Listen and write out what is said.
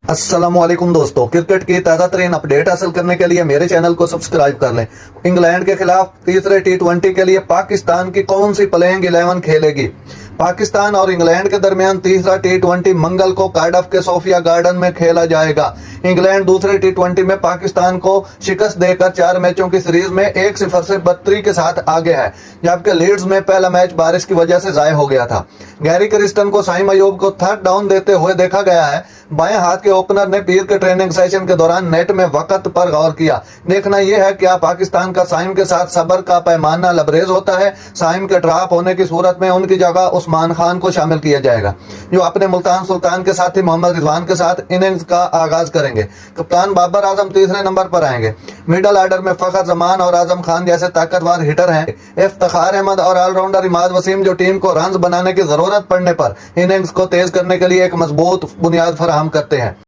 अस्सलामुअलैकुम दोस्तों, क्रिकेट की ताज़ा तरीन अपडेट हासिल करने के लिए मेरे चैनल को सब्सक्राइब कर लें। इंग्लैंड के खिलाफ तीसरे टी20 के लिए पाकिस्तान की कौन सी प्लेइंग 11 खेलेगी? पाकिस्तान और इंग्लैंड के दरमियान तीसरा टी20 मंगल को कार्डिफ के सोफिया गार्डन में खेला जाएगा। इंग्लैंड दूसरे टी20 में पाकिस्तान को शिकस्त देकर 4 मैचों की सीरीज में 1-0 से बढ़तरी के साथ आगे है, जबकि लीड्स में पहला मैच बारिश की वजह से जाया हो गया था। गैरी क्रिस्टन को साइम अयूब को थर्ड डाउन देते हुए देखा गया है। बाएं हाथ के ओपनर ने पीर के ट्रेनिंग सेशन के दौरान नेट में वक्त पर गौर किया। देखना यह है क्या पाकिस्तान का साइम के साथ सब्र का पैमाना लबरेज होता है। साइम के ड्रॉप होने की सूरत में उनकी जगह उस्मान खान को शामिल किया जाएगा, जो अपने मुल्तान सुल्तान के साथी मोहम्मद रिजवान के साथ इनिंग्स का आगाज करेंगे। कप्तान बाबर आजम तीसरे नंबर पर आएंगे। मिडल ऑर्डर में फखर जमान और आजम खान जैसे ताकतवर हिटर हैं। इफ्तिखार अहमद और ऑलराउंडर इमाद वसीम जो टीम को रन्स बनाने की जरूरत पड़ने पर इनिंग्स को तेज करने के लिए एक मजबूत बुनियाद फराहम करते हैं।